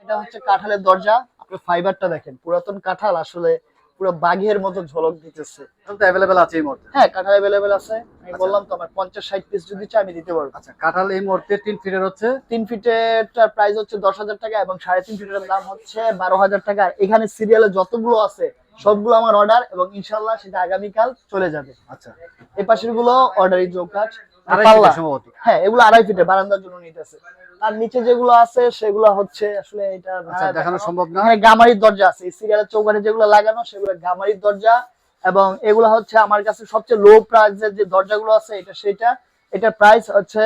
এটা হচ্ছে কাঁঠালের দরজা। আপনি ফাইবারটা দেখেন, পুরাতন কাঁঠাল আসলে পুরো বাঘের মতো ঝলক দিতেছে। এখন তো অ্যাভেলেবেল আছে এই মুহূর্তে। হ্যাঁ, কাঁঠাল অ্যাভেলেবেল আছে। আমি আচ্ছা। বললাম তো আমার 50-60 পিস যদি চাই আমি দিতে পারবো। আচ্ছা, কাঁঠাল এই মুহূর্তে 3 ফিটের হচ্ছে 3 ফিটেরটার প্রাইস হচ্ছে 10,000 টাকা এবং 3.5 ফিটের দাম হচ্ছে 12,000 টাকা। আর এখানে সিরিয়ালে যতগুলো আছে সবগুলো আমার অর্ডার এবং ইনশাআল্লাহ সেটা আগামীকাল চলে যাবে। আচ্ছা, এই পাশের গুলো অর্ডারি চৌকাঠ, আড়াই পাল্লা। ফিটের সম্ভবত। হ্যাঁ, এগুলো 2.5 ফিটের বারান্দার জন্য নিতেছে। আর নিচে যেগুলো আছে সেগুলো হচ্ছে আসলে এটা আচ্ছা, দেখানো সম্ভব না। এখানে গামারির দরজা আছে। এই সিরিয়ালের চৌকাঠে যেগুলো লাগানো সেগুলো গামারির দরজা এবং এগুলো হচ্ছে আমার কাছে সবচেয়ে লো প্রাইসের যে দরজাগুলো আছে এটা সেটা। এটার প্রাইস হচ্ছে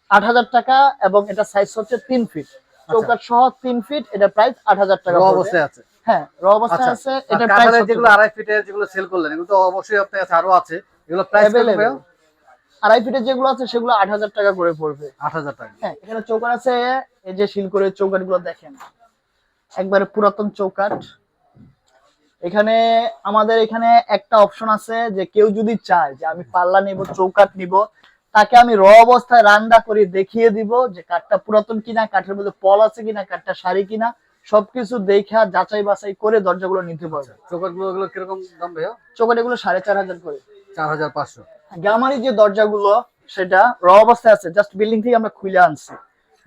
8,000 টাকা এবং এটা সাইজ হচ্ছে 3 ফিট। চৌকাঠ সহ 3 ফিট, এটা প্রাইস 8,000 টাকা র পড়বে। অবস্থায় আছে। হ্যাঁ, র অবস্থায় আচ্ছা, আছে। আর এটা প্রাইস কাঁঠালের যেগুলো আড়াই ফিটের যেগুলো সেল করলেন এগুলো তো অবশ্যই আপনার কাছে আরো আছে। এগুলো প্রাইস কত ভাইয়া? 2.5 ফিটের যেগুলো আছে সেগুলো 8,000 টাকা করে পড়বে। 8,000 টাকা। হ্যাঁ, এখানে চৌকাঠ আছে। এই যে শিলকরের চৌকাঠ গুলো দেখেন, একবারে পুরাতন চৌকাঠ। এখানে আমাদের এখানে একটা অপশন আছে যে কেউ যদি চায় যে আমি পাল্লা নিব, চৌকাঠ নিব, তাকে আমি র অবস্থায় রান্না করে দেখিয়ে দিব যে কাঠটা পুরাতন কিনা, কাঠের মধ্যে পল আছে কিনা, কাঠটা সারি কিনা, সবকিছু দেখা যাচাই বাছাই করে দরজাগুলো নিতে পারবে। চৌকাঠগুলো এগুলো কিরকম দাম ভাইয়া? চৌকাঠ এগুলো 4,500 করে। 4,500। গামারি যে দরজাগুলো সেটা র অবস্থায় আছে, জাস্ট বিল্ডিং থেকে আমরা খুলে আনছি।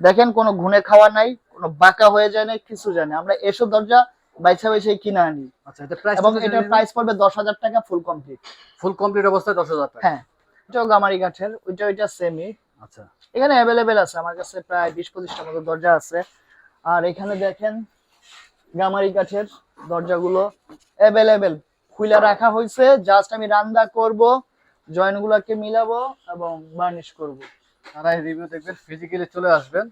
দেখেন কোনো ঘুনে খাওয়া নাই, কোনো বাঁকা হয়ে যায় না, কিছু যায় না। আমরা এসব দরজা বাইছা বাইছা কিনে আনি। আচ্ছা, এটা প্রাইস এবং এটার প্রাইস পড়বে 10,000 টাকা ফুল কমপ্লিট। ফুল কমপ্লিট অবস্থায় 10,000 টাকা। হ্যাঁ, এটাও গামারি কাঠের, ওইটা সেমি। আচ্ছা, এখানে অ্যাভেলেবেল আছে, আমার কাছে প্রায় 20-25টার মতো দরজা আছে। আর এখানে দেখেন গামারি কাঠের দরজাগুলো অ্যাভেলেবেল খুলে রাখা হয়েছে। জাস্ট আমি রান্না করব, জয়েন্ট গুলাকে মিলাবো এবং বার্নিশ করব। তারা এই রিভিউ দেখবেন, ফিজিক্যালি চলে আসবেন।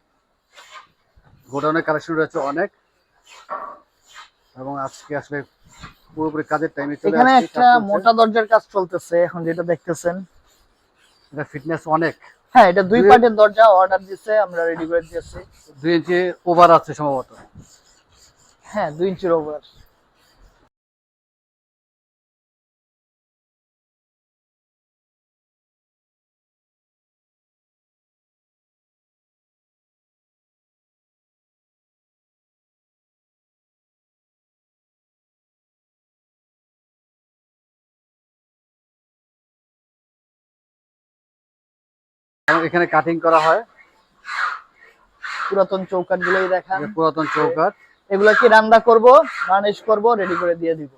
গোডাউনের কালেকশন রয়েছে অনেক, এবং আজকে আসলে পুরোপুরি কাজের টাইমে চলে এখানে আসছে। একটা মোটা দরজার কাজ চলতেছে এখন, যেটা দেখতেছেন। এটা ফিটনেস অনেক। হ্যাঁ, এটা 2 পার্টের দরজা, অর্ডার দিছে, আমরা রেডি করে দিয়েছি। 2 ইঞ্চি ওভার আছে সম্ভবত। হ্যাঁ, 2 ইঞ্চির ওভার। এবং এখানে কাটিং করা হয়। পুরাতন চৌকাঠ গুলোই দেখান। পুরাতন চৌকাঠ, এগুলা কি রান্না করব, বার্নিশ করব, রেডি করে দিয়ে দিব।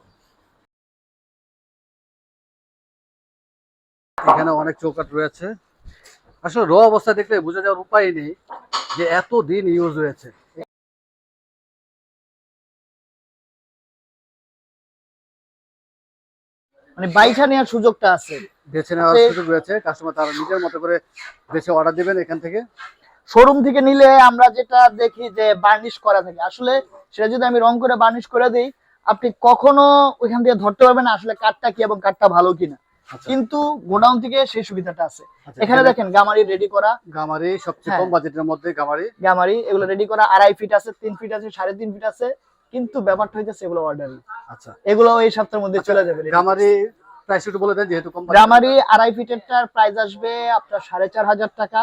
এখানে অনেক চৌকাঠ রয়েছে। আসলে র অবস্থা দেখলে বোঝা যাওয়ার উপায় নেই যে এত দিন ইউজ হয়েছে। মানে বাইছা নেওয়ার সুযোগটা আছে, বেছে নেওয়ার সুযোগ রয়েছে। কাস্টমার তারা নিজের মতো করে বেছে অর্ডার দিবেন এখান থেকে। শোরুম থেকে নিলে আমরা যেটা দেখি যে বার্নিশ করা থাকে, আসলে সেটা যদি আমি রং করে বার্নিশ করে দিই, আপনি কখনো ওইখান থেকে ধরতে পারবেন না আসলে কাঠটা কি এবং কাঠটা ভালো কিনা। কিন্তু গোডাউন থেকে সেই সুবিধাটা আছে। এখানে দেখেন গামারি রেডি করা, গামারি সবচেয়ে কম বাজেটের মধ্যে গামারি এগুলো রেডি করা 2.5 ফিট আছে, 3 ফিট আছে, 3.5 ফিট আছে। কিন্তু ব্যাপারটা হইতেছে এগুলো অর্ডারই। আচ্ছা, এগুলো এই সপ্তাহের মধ্যে চলে যাবে। গামারি প্রাইস একটু বলে দেন, যেহেতু কম। গামারি 2.5 ফিটেরটার প্রাইস আসবে আপনার 4,500 টাকা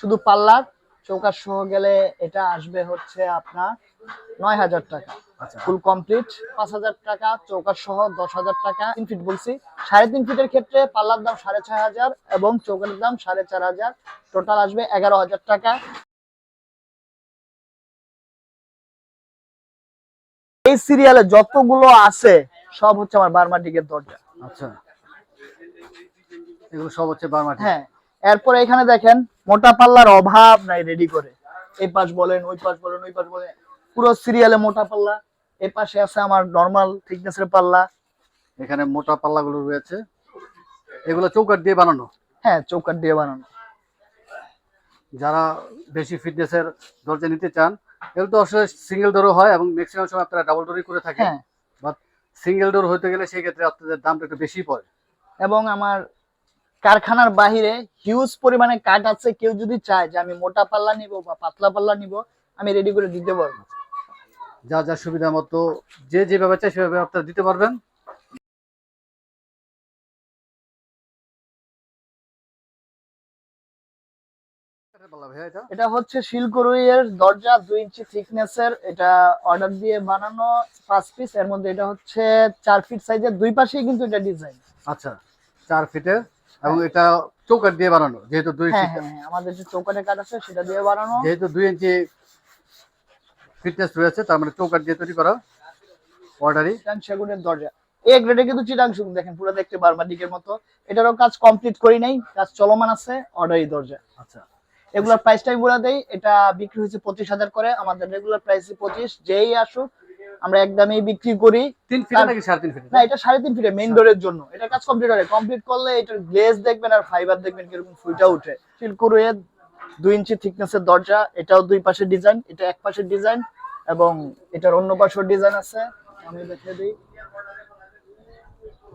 শুধু পাল্লার। চৌকাঠ সহ গেলে এটা আসবে হচ্ছে আপনার 9,000 টাকা ফুল কমপ্লিট। 5,000 টাকা চৌকাঠ সহ, 10,000 টাকা 3 ফিট বলছি। 3.5 ফিটের ক্ষেত্রে পাল্লার দাম 6,500 এবং চৌকাঠের দাম 4,500, টোটাল আসবে 11,000 টাকা। এই সিরিয়ালে যতগুলো আছে সব হচ্ছে আমার বার্মাটিকের দরজা। আচ্ছা, এগুলো সব হচ্ছে বার্মাটিক। হ্যাঁ, এরপরে এখানে দেখেন মোটা পাল্লার অভাব নাই রেডি করে। এই পাশ বলেন, ওই পাশ বলেন, ওই পাশ বলেন, পুরো সিরিয়ালে মোটা পাল্লা। এই পাশে আছে আমার নরমাল থিকনেসের পাল্লা। এখানে মোটা পাল্লাগুলো রয়েছে, এগুলো চৌকাঠ দিয়ে বানানো। হ্যাঁ, চৌকাঠ দিয়ে বানানো। যারা বেশি ফিটনেসের দরজা নিতে চান, এগুলো তো আসলে সিঙ্গেল ডোরও হয় এবং ম্যাক্সিমাম সময় আপনারা ডাবল ডোরই করে থাকেন। বাট সিঙ্গেল ডোর হতে গেলে সেই ক্ষেত্রে আপনাদের দামটা একটু বেশি পড়ে। এবং আমার কারখানার বাহিরে হিউজ পরিমাণে কাঠ আছে। কেউ যদি চায় যে আমি মোটা পাল্লা নিব বা পাতলা পাল্লা নিব, আমি রেডি করে দিতে পারবো। যা যা সুবিধা মতো যে যেভাবে চায় সেভাবে আপনারা দিতে পারবেন। ভাইয়া এটা? এটা হচ্ছে শিলকড়ুইয়ের দরজা 2 ইঞ্চি থিকনেসের, এটা অর্ডার দিয়ে বানানো 5 পিস। এর মধ্যে এটা হচ্ছে 4 ফিট সাইজের, দুই পাশেই কিন্তু এটা ডিজাইন। আচ্ছা, 4 ফিটের এবং এটা চৌকাঠ দিয়ে বানানো, যেহেতু 2 হ্যাঁ ফিট, হ্যাঁ হ্যাঁ, আমাদের যে চৌকাঠের কাঠ আছে সেটা দিয়ে বানানো। যেহেতু 2 ইঞ্চি ফিটনেস রয়েছে, তার মানে চৌকাঠ দিয়ে তৈরি করা অর্ডারই। চিটাং সেগুনের দরজা এ গ্রেডে, কিন্তু চিটাং সেগুন দেখেন পুরো দেখতে বার্মাডিকের মতো। এটারও কাজ কমপ্লিট করি নাই, কাজ চলমান আছে, অর্ডারই দরজা। আচ্ছা, এগুলোর প্রাইসটা আমি বলে দেই, এটা বিক্রি হয়েছে 25,000 করে, আমাদের রেগুলার প্রাইস 25। যেই আসুক আমরা একদমই বিক্রি করি। 3 ফিট নাকি 3.5 ফিট? না, এটা 3.5 ফিটে মেইন ডোরের জন্য। এটা কাজ কমপ্লিট হবে, কমপ্লিট করলে এটার গ্লেজ দেখবেন আর ফাইবার দেখবেন কিরকম ফুইটা উঠে। শিলকুড়ুয়ে 2 ইঞ্চি থিকনেসের দরজা, এটাও দুই পাশে ডিজাইন, এটা এক পাশে ডিজাইন এবং এটার অন্য পাশেও ডিজাইন আছে, আমি দেখিয়ে দিই।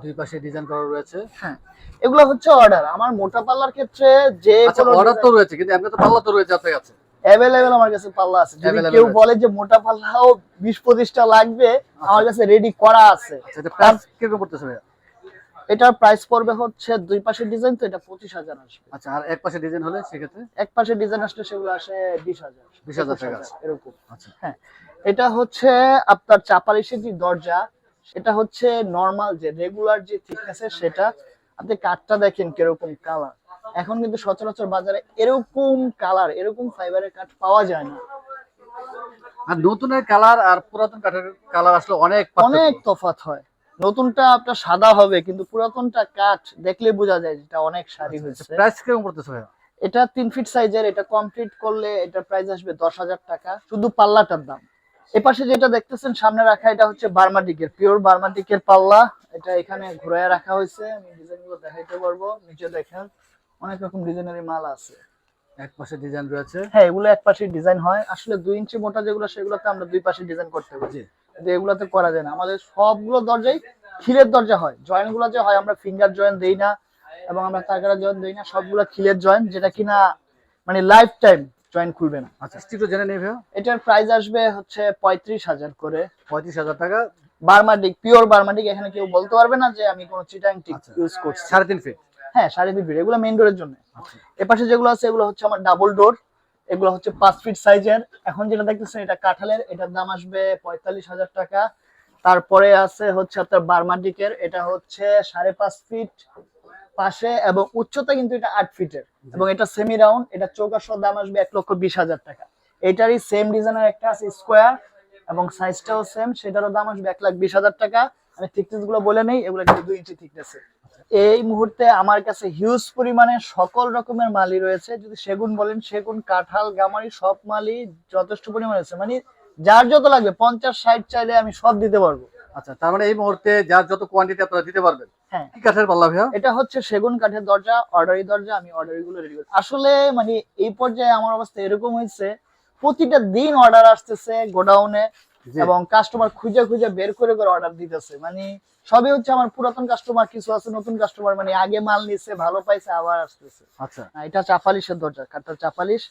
দুই পাশে ডিজাইন করা রয়েছে। হ্যাঁ, এগুলো হচ্ছে অর্ডার। আমার মোটা পাল্লার ক্ষেত্রে যে আচ্ছা, কোনো অর্ডার তো রয়েছে, কিন্তু এমনি তো পাল্লা তো রয়েছে আপনার কাছে? অ্যাভেলেবেল আমার কাছে পাল্লা আছে। যদি Available কেউ আছে। বলে যে মোটা পাল্লাও 20-25টা লাগবে, আমার কাছে রেডি করা আছে। আচ্ছা, এটা প্রাইস কিরকম পড়তেছে ভাইয়া? এটার প্রাইস পড়বে হচ্ছে, দুই পাশে ডিজাইন তো এটা 25,000 আসবে। আচ্ছা, আর এক পাশে ডিজাইন হলে সেক্ষেত্রে এক পাশে ডিজাইন আসলে সেগুলো আসে 20,000 20,000 টাকা আছে। এরকম। আচ্ছা, হ্যাঁ, এটা হচ্ছে আপনার চাপালিশের যে দরজা, এটা হচ্ছে নরমাল যে রেগুলার যে থিকনেস সেটা। আপনি কাঠটা দেখেন কিরকম কালার, এখন কিন্তু সচরাচর বাজারে এরকম কালার, এরকম ফাইবারের কাঠ পাওয়া যায় না। আর নতুনের কালার আর পুরাতন কাঠের কালার আসলে অনেক অনেক তফাৎ হয়। নতুনটা আপনার সাদা হবে, কিন্তু পুরাতনটা কাঠ দেখলে বোঝা যায় যেটা অনেক সারি হয়েছে। প্রাইস কিরকম পড়তেছে ভাইয়া? এটা 3 ফিট সাইজের, এটা কমপ্লিট করলে এটা প্রাইস আসবে 10,000 টাকা, শুধু পাল্লাটার দাম। এপাশে যেটা দেখতেছেন সামনে রাখা, এটা হচ্ছে বার্মাটিকের, পিওর বার্মাটিকের পাল্লা। এটা এখানে ঘুরায় রাখা হয়েছে, আমি ডিজাইনগুলো দেখাইতে পারবো। নিচে দেখেন অনেক রকম ডিজাইনের মাল আছে। এক পাশে ডিজাইন রয়েছে। হ্যাঁ, এগুলো এক পাশে ডিজাইন হয়। আসলে 2 ইঞ্চি মোটা যেগুলো, সেগুলোতে আমরা দুই পাশে ডিজাইন করতে পারি, জি। কিন্তু এগুলোতে করা যায় না। আমাদের সবগুলো দরজাই খিলের দরজা হয়। জয়েন্ট গুলো যে হয়, আমরা ফিঙ্গার জয়েন্ট দেই না এবং আমরা তারকারা জয়েন্ট দেই না, সবগুলো খিলের জয়েন্ট, যেটা কিনা মানে লাইফ টাইম জয়েন্ট খুলবে না। আচ্ছা, একটু জেনে নেই ভাইয়া। এটার প্রাইস আসবে হচ্ছে 35,000 করে। 35,000 টাকা। বার্মাটিক, পিওর বার্মাটিক, এখানে কেউ বলতে পারবে না যে আমি কোনো চিটাং টিক আচ্ছা, ইউজ করছি। 3.5 ফিট। হ্যাঁ, 3.5 ফিট, এগুলো মেইন ডোরের জন্য। আচ্ছা, এপাশে যেগুলো আছে এগুলো হচ্ছে আমার ডাবল ডোর, এগুলো হচ্ছে 5 ফিট সাইজের। এখন যেটা দেখতেছেন এটা কাঁঠালের, এটার দাম আসবে 45,000 টাকা। তারপরে আছে হচ্ছে আপনার বার্মাটিকের, এটা হচ্ছে 5.5 ফিট পাশে এবং উচ্চতা কিন্তু এটা 8 ফিটের এবং এটা সেমি রাউন্ড, এটা চৌকাঠ সহ দাম আসবে 1,20,000 টাকা। এটারই সেম ডিজাইনের একটা আছে স্কোয়ার এবং সাইজটাও সেম, সেটারও দাম আসবে 1,20,000 টাকা। আমি থিকনেস গুলো বলে নেই, এগুলো কিন্তু 2 ইঞ্চি থিকনেস। এই মুহূর্তে আমার কাছে হিউজ পরিমাণে সকল রকমের মালই রয়েছে। যদি সেগুন বলেন, সেগুন, কাঁঠাল, গামারি সব মালই যথেষ্ট পরিমাণে আছে। মানে যার যত লাগবে 50-60 চাইলে আমি সব দিতে পারবো। আচ্ছা, তার মানে এই মুহূর্তে যার যত কোয়ান্টিটি আপনারা দিতে পারবেন। হ্যাঁ, কি কাঠের পাল্লা ভাইয়া? এটা হচ্ছে সেগুন কাঠের দরজা, অর্ডারি দরজা, আমি অর্ডারি গুলো রেডি করি। আসলে মানে এই পর্যায়ে আমার অবস্থা এরকম হয়েছে, প্রতিটা দিন অর্ডার আসতেছে গোডাউনে জি। এবং কাস্টমার খুঁজে খুঁজে বের করে করে অর্ডার দিতেছে। মানে সবই হচ্ছে আমার পুরাতন কাস্টমার, কিছু আছে নতুন কাস্টমার, মানে আগে মাল নিছে, ভালো পাইছে, আবার আসতেছে। আচ্ছা, এটা চাপালিশের দরজা, কাঠের চাপালিশ।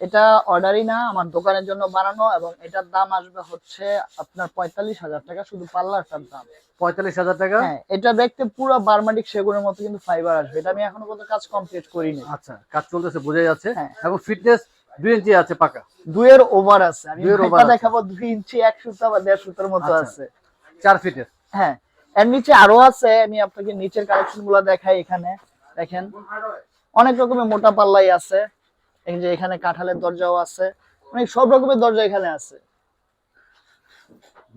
এটা অর্ডারই না, আমার দোকানের জন্য বানানো এবং এটার দাম আসবে হচ্ছে আপনার 45,000 টাকা, শুধু পাল্লাটার দাম। 45,000 টাকা। হ্যাঁ, এটা দেখতে পুরো বার্মাটিক সেগুনের মতো, কিন্তু ফাইবার আসবে। এটা আমি এখনো পর্যন্ত কাজ কমপ্লিট করিনি। আচ্ছা, কাজ চলতেছে, বোঝা যাচ্ছে। হ্যাঁ। এবং ফিটনেস 2 ইঞ্চি আছে পাকা। 2 এর ওভার আছে, আমি 2 এর over এটা আছে। দেখাবো 2 ইঞ্চি 1 সুতা বা 1.5 সুতার মতো আচ্ছা। আছে। 4 ফিটের। হ্যাঁ, এর নিচে আরো আছে, আমি আপনাকে নিচের কালেকশন গুলো দেখাই। এখানে দেখেন অনেক রকমের মোটা পাল্লাই আছে, এই যে এখানে কাঁঠালের দরজাও আছে, মানে সব রকমের দরজা এখানে আছে।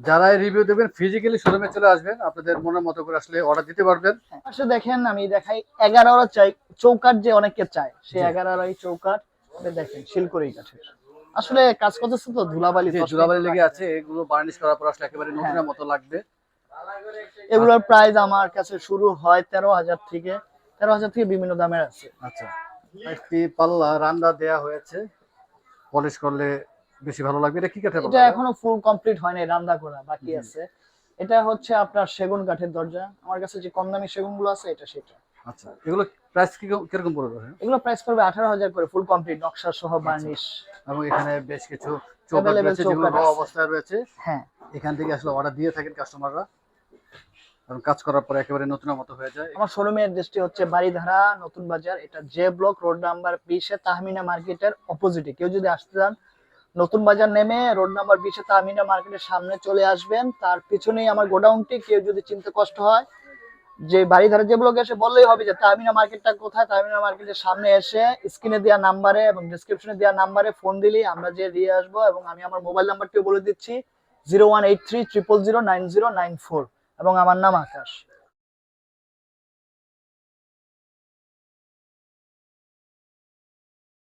যারা রিভিউ দেবেন ফিজিক্যালি শোরুমে চলে আসবেন, আপনাদের মনের মতো করে আসলে অর্ডার দিতে পারবেন। পাশে দেখেন আমি দেখাই 11 চাই চৌকাঠ, যে অনেকে চায় সেই জি। 11 চৌকাঠ। আপনি দেখেন শিলকড়ি কাঠের, আসলে কাজ করতেছে তো ধুলাবালি যে জুলাবালি লেগে আছে, এগুলো বার্নিশ করার পর আসলে একেবারে নতুনের মতো লাগবে। এগুলোর প্রাইস আমার কাছে শুরু হয় 13,000 থেকে, 13,000 থেকে বিভিন্ন দামের আছে। আচ্ছা, একটি পাল্লা রান্না দেয়া হয়েছে, পলিশ করলে বেশি ভালো লাগবে। এটা কি কাঠের এটা পাল্লা? এখনো ফুল কমপ্লিট হয় নাই, রান্না করা বাকি আছে। এটা হচ্ছে আপনার সেগুন কাঠের দরজা, আমার কাছে যে কম দামি সেগুন গুলো আছে এটা সেটা। আচ্ছা, এগুলো প্রাইস কিরকম পড়বে? এগুলো প্রাইস পড়বে 18,000 করে, ফুল কমপ্লিট নকশা সহ বার্নিশ। এবং এখানে বেশ কিছু চৌকাঠ Available রয়েছে যেগুলো চৌকাঠ র আছে। অবস্থায় রয়েছে। হ্যাঁ, এখান থেকে আসলে অর্ডার দিয়ে থাকেন কাস্টমাররা। এবং কাজ করার পরে একেবারে নতুনের মতো হয়ে যায়। আমার শোরুমের অ্যাড্রেসটি হচ্ছে বাড়িধারা নতুন বাজার, এটা জে ব্লক, রোড নাম্বার 20-এ তাহমিনা মার্কেটের অপোজিটে। কেউ যদি আসতে চান নতুন বাজার নেমে রোড নাম্বার 20-এ তাহমিনা মার্কেটের সামনে চলে আসবেন, তার পিছনেই আমার গোডাউনটি। কেউ যদি চিনতে কষ্ট হয়, যে বাড়িধারা যে ব্লকে এসে বললেই হবে যে তাহমিনা মার্কেটটা কোথায়। তাহমিনা মার্কেটের সামনে এসে স্ক্রিনে দেওয়া নাম্বারে এবং ডিসক্রিপশনে দেওয়া নাম্বারে ফোন দিলেই আমরা যে দিয়ে আসবো। এবং আমি আমার মোবাইল নাম্বারটিও বলে দিচ্ছি, 0183 000 9094, এবং আমার নাম আকাশ।